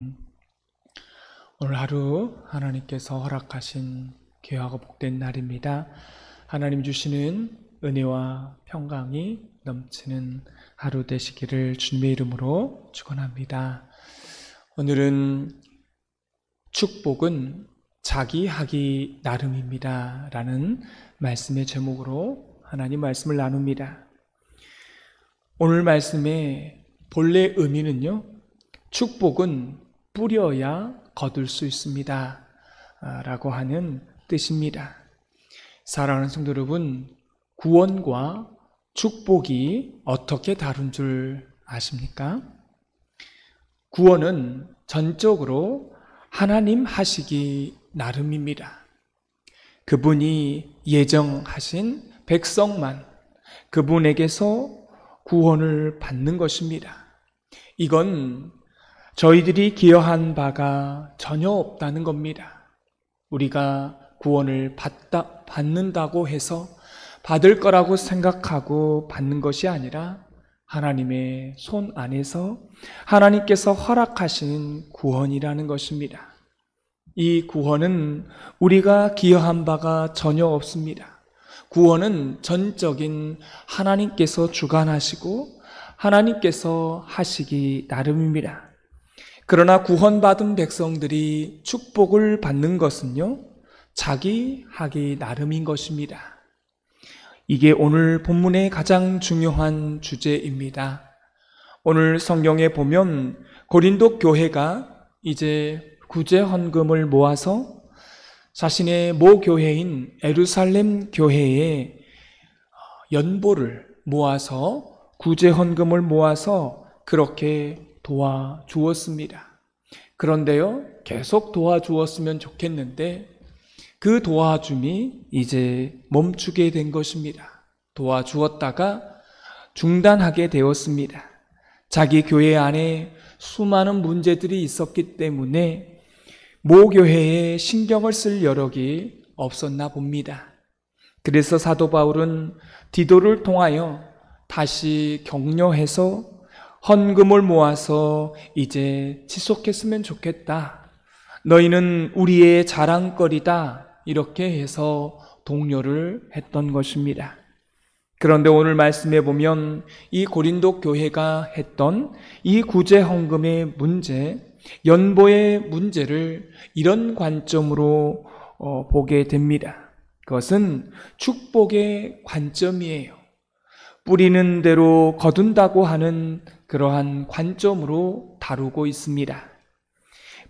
오늘 하루 하나님께서 허락하신 귀하고 복된 날입니다. 하나님 주시는 은혜와 평강이 넘치는 하루 되시기를 주님의 이름으로 축원합니다. 오늘은 축복은 자기 하기 나름입니다 라는 말씀의 제목으로 하나님 말씀을 나눕니다. 오늘 말씀의 본래 의미는요, 축복은 뿌려야 거둘 수 있습니다 라고 하는 뜻입니다. 사랑하는 성도 여러분, 구원과 축복이 어떻게 다른 줄 아십니까? 구원은 전적으로 하나님 하시기 나름입니다. 그분이 예정하신 백성만 그분에게서 구원을 받는 것입니다. 이건 저희들이 기여한 바가 전혀 없다는 겁니다. 우리가 구원을 받는다고 해서 받을 거라고 생각하고 받는 것이 아니라 하나님의 손 안에서 하나님께서 허락하신 구원이라는 것입니다. 이 구원은 우리가 기여한 바가 전혀 없습니다. 구원은 전적인 하나님께서 주관하시고 하나님께서 하시기 나름입니다. 그러나 구원받은 백성들이 축복을 받는 것은요, 자기 하기 나름인 것입니다. 이게 오늘 본문의 가장 중요한 주제입니다. 오늘 성경에 보면 고린도 교회가 이제 구제 헌금을 모아서 자신의 모교회인 예루살렘 교회에 연보를 모아서 구제 헌금을 모아서 그렇게 도와주었습니다. 그런데요, 계속 도와주었으면 좋겠는데 그 도와줌이 이제 멈추게 된 것입니다. 도와주었다가 중단하게 되었습니다. 자기 교회 안에 수많은 문제들이 있었기 때문에 모교회에 신경을 쓸 여력이 없었나 봅니다. 그래서 사도 바울은 디도를 통하여 다시 격려해서 헌금을 모아서 이제 지속했으면 좋겠다. 너희는 우리의 자랑거리다. 이렇게 해서 독려를 했던 것입니다. 그런데 오늘 말씀에 보면 이 고린도 교회가 했던 이 구제 헌금의 문제, 연보의 문제를 이런 관점으로 보게 됩니다. 그것은 축복의 관점이에요. 뿌리는 대로 거둔다고 하는 그러한 관점으로 다루고 있습니다.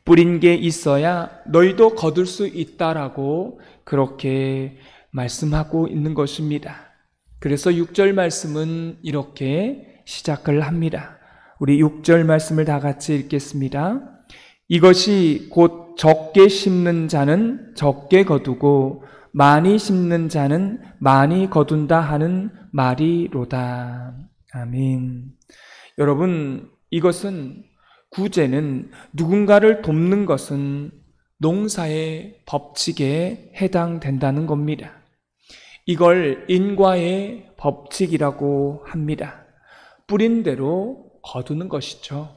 뿌린 게 있어야 너희도 거둘 수 있다라고 그렇게 말씀하고 있는 것입니다. 그래서 6절 말씀은 이렇게 시작을 합니다. 우리 6절 말씀을 다 같이 읽겠습니다. 이것이 곧 적게 심는 자는 적게 거두고 많이 심는 자는 많이 거둔다 하는 말이로다. 아멘. 여러분, 이것은 구제는 누군가를 돕는 것은 농사의 법칙에 해당된다는 겁니다. 이걸 인과의 법칙이라고 합니다. 뿌린 대로 거두는 것이죠.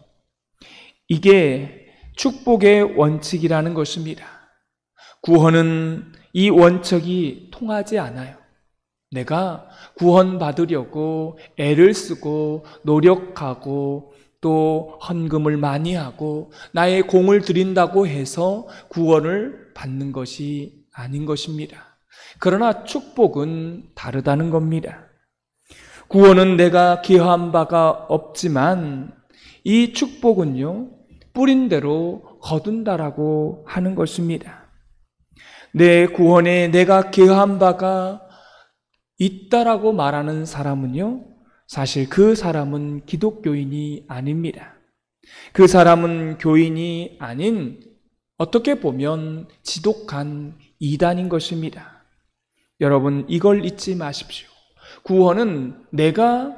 이게 축복의 원칙이라는 것입니다. 구원은 이 원칙이 통하지 않아요. 내가 구원받으려고 애를 쓰고 노력하고 또 헌금을 많이 하고 나의 공을 들인다고 해서 구원을 받는 것이 아닌 것입니다. 그러나 축복은 다르다는 겁니다. 구원은 내가 기여한 바가 없지만 이 축복은요, 뿌린 대로 거둔다라고 하는 것입니다. 내 구원에 내가 기여한 바가 있다라고 말하는 사람은요, 사실 그 사람은 기독교인이 아닙니다. 그 사람은 교인이 아닌 어떻게 보면 지독한 이단인 것입니다. 여러분, 이걸 잊지 마십시오. 구원은 내가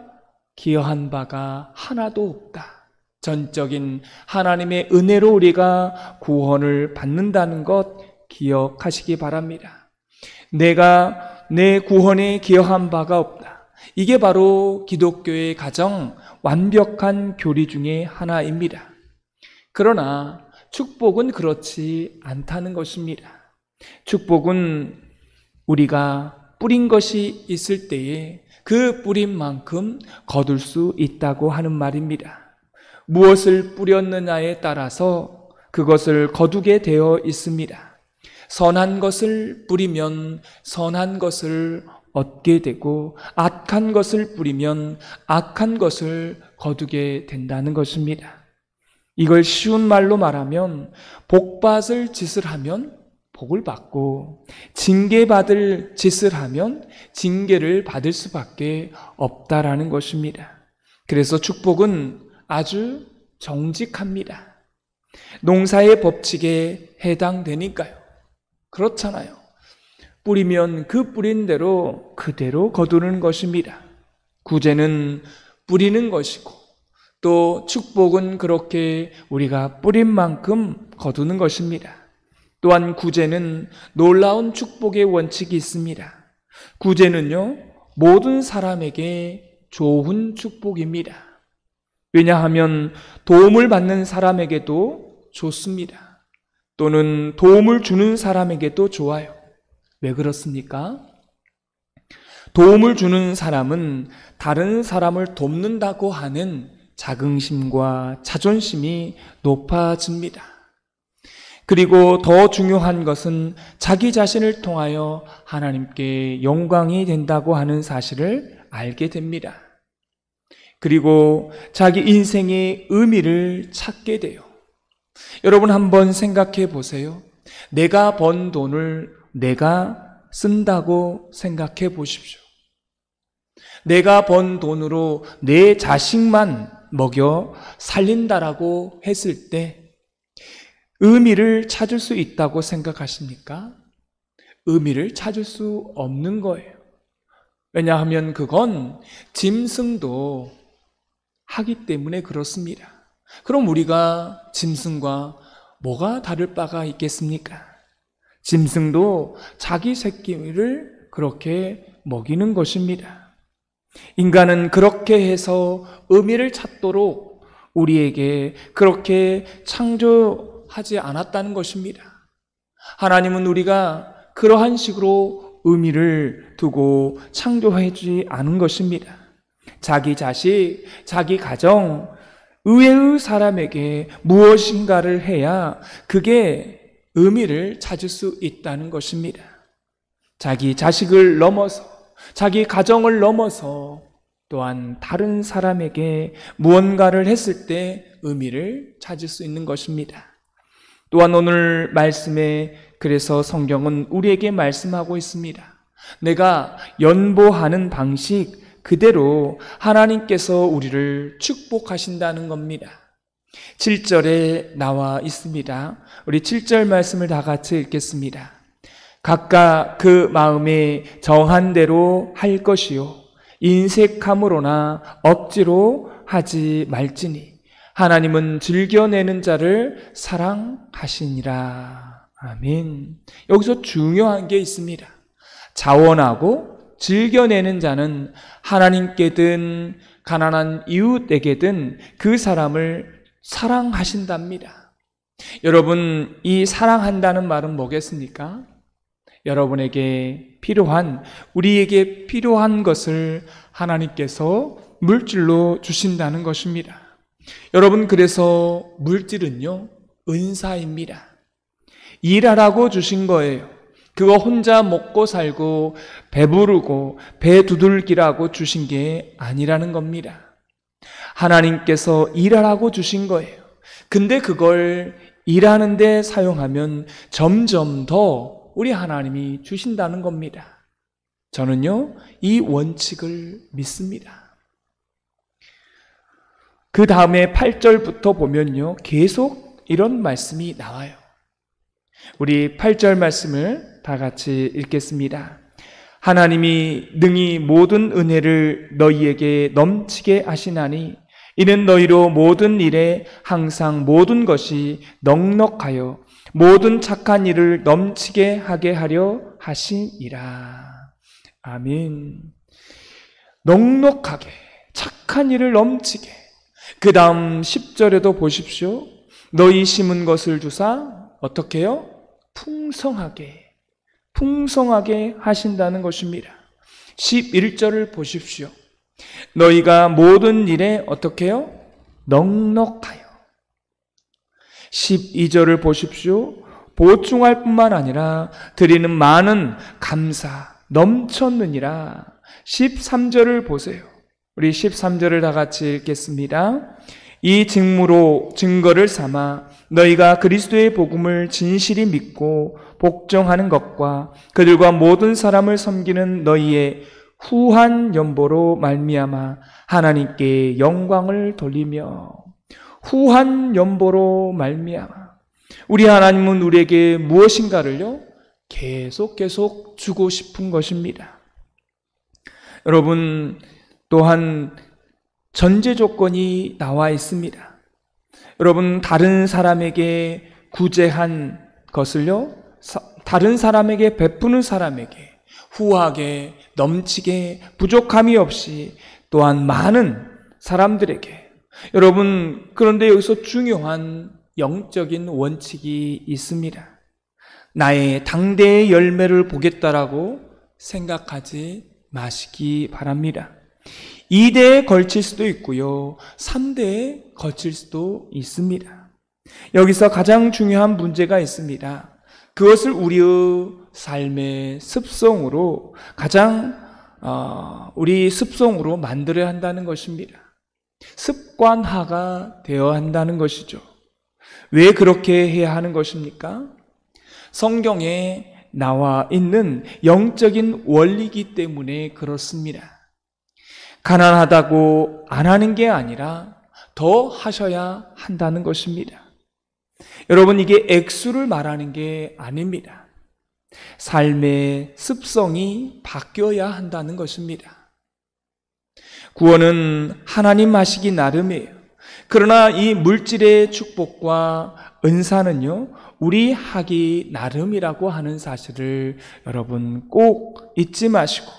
기여한 바가 하나도 없다. 전적인 하나님의 은혜로 우리가 구원을 받는다는 것 기억하시기 바랍니다. 내가 내 구원에 기여한 바가 없다. 이게 바로 기독교의 가장 완벽한 교리 중에 하나입니다. 그러나 축복은 그렇지 않다는 것입니다. 축복은 우리가 뿌린 것이 있을 때에 그 뿌린 만큼 거둘 수 있다고 하는 말입니다. 무엇을 뿌렸느냐에 따라서 그것을 거두게 되어 있습니다. 선한 것을 뿌리면 선한 것을 얻게 되고 악한 것을 뿌리면 악한 것을 거두게 된다는 것입니다. 이걸 쉬운 말로 말하면 복받을 짓을 하면 복을 받고 징계받을 짓을 하면 징계를 받을 수밖에 없다라는 것입니다. 그래서 축복은 아주 정직합니다. 농사의 법칙에 해당되니까요. 그렇잖아요. 뿌리면 그 뿌린 대로 그대로 거두는 것입니다. 구제는 뿌리는 것이고 또 축복은 그렇게 우리가 뿌린 만큼 거두는 것입니다. 또한 구제는 놀라운 축복의 원칙이 있습니다. 구제는요, 모든 사람에게 좋은 축복입니다. 왜냐하면 도움을 받는 사람에게도 좋습니다. 또는 도움을 주는 사람에게도 좋아요. 왜 그렇습니까? 도움을 주는 사람은 다른 사람을 돕는다고 하는 자긍심과 자존심이 높아집니다. 그리고 더 중요한 것은 자기 자신을 통하여 하나님께 영광이 된다고 하는 사실을 알게 됩니다. 그리고 자기 인생의 의미를 찾게 돼요. 여러분 한번 생각해 보세요. 내가 번 돈을 내가 쓴다고 생각해 보십시오. 내가 번 돈으로 내 자식만 먹여 살린다라고 했을 때 의미를 찾을 수 있다고 생각하십니까? 의미를 찾을 수 없는 거예요. 왜냐하면 그건 짐승도 하기 때문에 그렇습니다. 그럼 우리가 짐승과 뭐가 다를 바가 있겠습니까? 짐승도 자기 새끼를 그렇게 먹이는 것입니다. 인간은 그렇게 해서 의미를 찾도록 우리에게 그렇게 창조하지 않았다는 것입니다. 하나님은 우리가 그러한 식으로 의미를 두고 창조하지 않은 것입니다. 자기 자식, 자기 가정, 의외의 사람에게 무엇인가를 해야 그게 의미를 찾을 수 있다는 것입니다. 자기 자식을 넘어서, 자기 가정을 넘어서 또한 다른 사람에게 무언가를 했을 때 의미를 찾을 수 있는 것입니다. 또한 오늘 말씀에 그래서 성경은 우리에게 말씀하고 있습니다. 내가 연보하는 방식 그대로 하나님께서 우리를 축복하신다는 겁니다. 7절에 나와 있습니다. 우리 7절 말씀을 다 같이 읽겠습니다. 각각 그 마음에 정한 대로 할 것이요 인색함으로나 억지로 하지 말지니 하나님은 즐겨내는 자를 사랑하시니라. 아멘. 여기서 중요한 게 있습니다. 자원하고 즐겨내는 자는 하나님께든 가난한 이웃에게든 그 사람을 사랑하신답니다. 여러분, 이 사랑한다는 말은 뭐겠습니까? 여러분에게 필요한, 우리에게 필요한 것을 하나님께서 물질로 주신다는 것입니다. 여러분, 그래서 물질은요, 은사입니다. 일하라고 주신 거예요. 그거 혼자 먹고 살고 배부르고 배 두들기라고 주신 게 아니라는 겁니다. 하나님께서 일하라고 주신 거예요. 근데 그걸 일하는 데 사용하면 점점 더 우리 하나님이 주신다는 겁니다. 저는요, 이 원칙을 믿습니다. 그 다음에 8절부터 보면요, 계속 이런 말씀이 나와요. 우리 8절 말씀을 다 같이 읽겠습니다. 하나님이 능히 모든 은혜를 너희에게 넘치게 하시나니 이는 너희로 모든 일에 항상 모든 것이 넉넉하여 모든 착한 일을 넘치게 하게 하려 하시니라. 아멘. 넉넉하게 착한 일을 넘치게. 그 다음 10절에도 보십시오. 너희 심은 것을 주사 어떻게 해요? 풍성하게 하신다는 것입니다. 11절을 보십시오. 너희가 모든 일에 어떻게 해요? 넉넉하여. 12절을 보십시오. 보충할 뿐만 아니라 드리는 많은 감사 넘쳤느니라. 13절을 보세요. 우리 13절을 다 같이 읽겠습니다. 이 증거를 삼아 너희가 그리스도의 복음을 진실히 믿고 복종하는 것과 그들과 모든 사람을 섬기는 너희의 후한 연보로 말미암아 하나님께 영광을 돌리며. 후한 연보로 말미암아. 우리 하나님은 우리에게 무엇인가를요? 계속 주고 싶은 것입니다. 여러분, 또한 전제 조건이 나와 있습니다. 여러분, 다른 사람에게 구제한 것을요, 다른 사람에게 베푸는 사람에게 후하게, 넘치게, 부족함이 없이, 또한 많은 사람들에게. 여러분, 그런데 여기서 중요한 영적인 원칙이 있습니다. 나의 당대의 열매를 보겠다라고 생각하지 마시기 바랍니다. 2대에 걸칠 수도 있고요, 3대에 걸칠 수도 있습니다. 여기서 가장 중요한 문제가 있습니다. 그것을 우리의 삶의 습성으로 우리 습성으로 만들어야 한다는 것입니다. 습관화가 되어야 한다는 것이죠. 왜 그렇게 해야 하는 것입니까? 성경에 나와 있는 영적인 원리이기 때문에 그렇습니다. 가난하다고 안 하는 게 아니라 더 하셔야 한다는 것입니다. 여러분, 이게 액수를 말하는 게 아닙니다. 삶의 습성이 바뀌어야 한다는 것입니다. 구원은 하나님 하시기 나름이에요. 그러나 이 물질의 축복과 은사는요, 우리 하기 나름이라고 하는 사실을 여러분 꼭 잊지 마시고,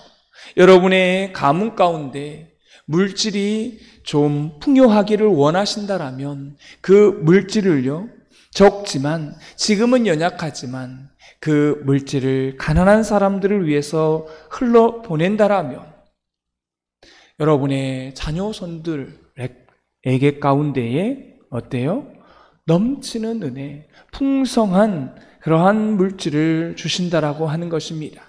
여러분의 가문 가운데 물질이 좀 풍요하기를 원하신다라면 그 물질을요, 적지만, 지금은 연약하지만 그 물질을 가난한 사람들을 위해서 흘러보낸다라면 여러분의 자녀손들에게 가운데에 어때요? 넘치는 은혜, 풍성한 그러한 물질을 주신다라고 하는 것입니다.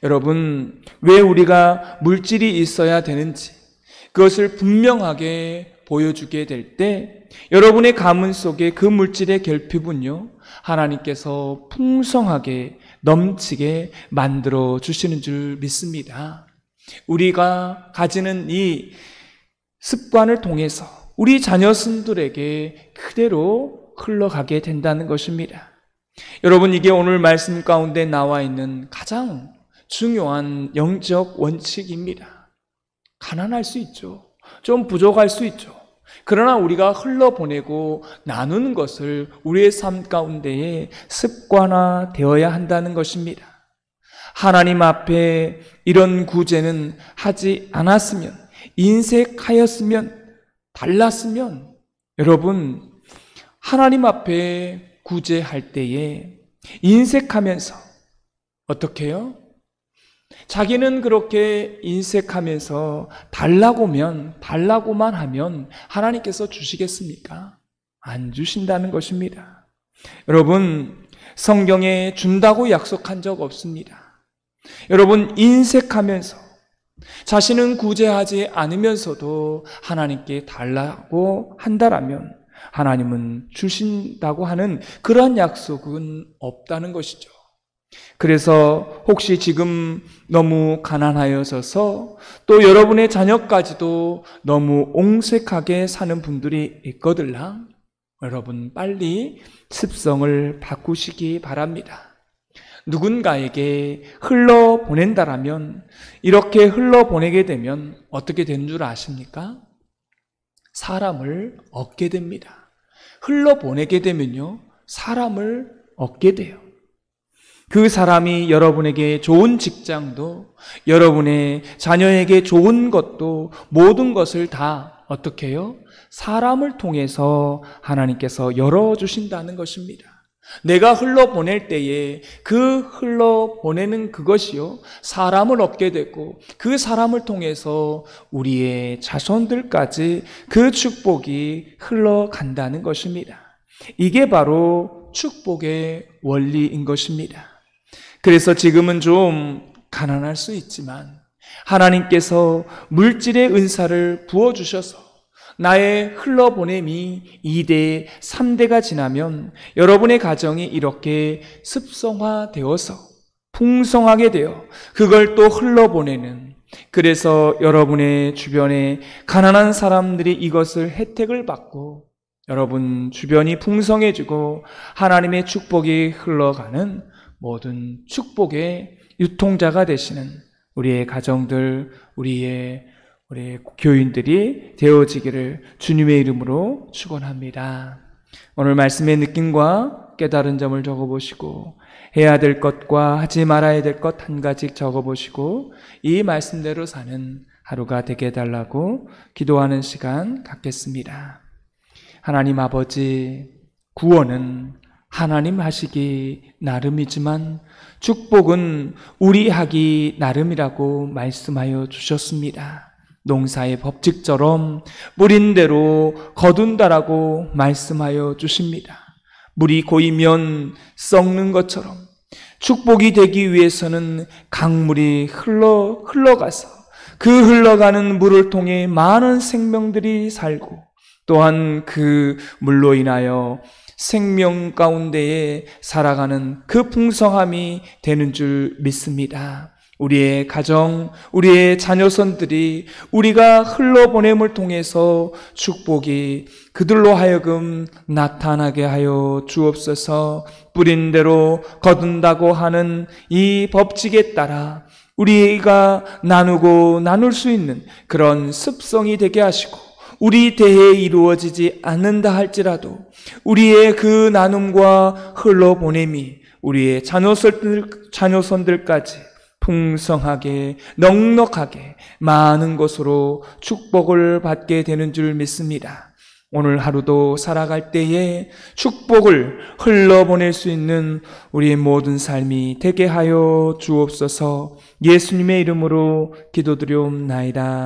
여러분, 왜 우리가 물질이 있어야 되는지 그것을 분명하게 보여주게 될 때 여러분의 가문 속에 그 물질의 결핍은요, 하나님께서 풍성하게 넘치게 만들어 주시는 줄 믿습니다. 우리가 가지는 이 습관을 통해서 우리 자녀손들에게 그대로 흘러가게 된다는 것입니다. 여러분, 이게 오늘 말씀 가운데 나와 있는 가장 중요한 영적 원칙입니다. 가난할 수 있죠. 좀 부족할 수 있죠. 그러나 우리가 흘러보내고 나누는 것을 우리의 삶 가운데에 습관화되어야 한다는 것입니다. 하나님 앞에 이런 구제는 하지 않았으면, 인색하였으면, 달랐으면, 여러분, 하나님 앞에 구제할 때에 인색하면서 어떻게 해요? 자기는 그렇게 인색하면서 달라고만 하면 하나님께서 주시겠습니까? 안 주신다는 것입니다. 여러분, 성경에 준다고 약속한 적 없습니다. 여러분, 인색하면서 자신은 구제하지 않으면서도 하나님께 달라고 한다라면 하나님은 주신다고 하는 그러한 약속은 없다는 것이죠. 그래서 혹시 지금 너무 가난하여져서 또 여러분의 자녀까지도 너무 옹색하게 사는 분들이 있거들라, 여러분 빨리 습성을 바꾸시기 바랍니다. 누군가에게 흘러보낸다라면, 이렇게 흘러보내게 되면 어떻게 되는 줄 아십니까? 사람을 얻게 됩니다. 흘러보내게 되면요, 사람을 얻게 돼요. 그 사람이 여러분에게 좋은 직장도, 여러분의 자녀에게 좋은 것도, 모든 것을 다 어떻게 해요? 사람을 통해서 하나님께서 열어주신다는 것입니다. 내가 흘러보낼 때에 그 흘러보내는 그것이요, 사람을 얻게 되고 그 사람을 통해서 우리의 자손들까지 그 축복이 흘러간다는 것입니다. 이게 바로 축복의 원리인 것입니다. 그래서 지금은 좀 가난할 수 있지만 하나님께서 물질의 은사를 부어주셔서 나의 흘러보냄이 2대, 3대가 지나면 여러분의 가정이 이렇게 습성화되어서 풍성하게 되어 그걸 또 흘러보내는, 그래서 여러분의 주변에 가난한 사람들이 이것을 혜택을 받고 여러분 주변이 풍성해지고 하나님의 축복이 흘러가는 모든 축복의 유통자가 되시는 우리의 가정들, 우리 교인들이 되어지기를 주님의 이름으로 축원합니다. 오늘 말씀의 느낌과 깨달은 점을 적어보시고 해야 될 것과 하지 말아야 될 것 한 가지 적어보시고 이 말씀대로 사는 하루가 되게 해달라고 기도하는 시간 갖겠습니다. 하나님 아버지, 구원은 하나님 하시기 나름이지만 축복은 우리 하기 나름이라고 말씀하여 주셨습니다. 농사의 법칙처럼 물인 대로 거둔다라고 말씀하여 주십니다. 물이 고이면 썩는 것처럼 축복이 되기 위해서는 강물이 흘러가서 그 흘러가는 물을 통해 많은 생명들이 살고 또한 그 물로 인하여 생명 가운데에 살아가는 그 풍성함이 되는 줄 믿습니다. 우리의 가정, 우리의 자녀선들이 우리가 흘러보냄을 통해서 축복이 그들로 하여금 나타나게 하여 주옵소서. 뿌린 대로 거둔다고 하는 이 법칙에 따라 우리가 나누고 나눌 수 있는 그런 습성이 되게 하시고 우리 대해에 이루어지지 않는다 할지라도 우리의 그 나눔과 흘러보냄이 우리의 자녀선들까지 풍성하게 넉넉하게 많은 것으로 축복을 받게 되는 줄 믿습니다. 오늘 하루도 살아갈 때에 축복을 흘러보낼 수 있는 우리의 모든 삶이 되게 하여 주옵소서. 예수님의 이름으로 기도드리옵나이다.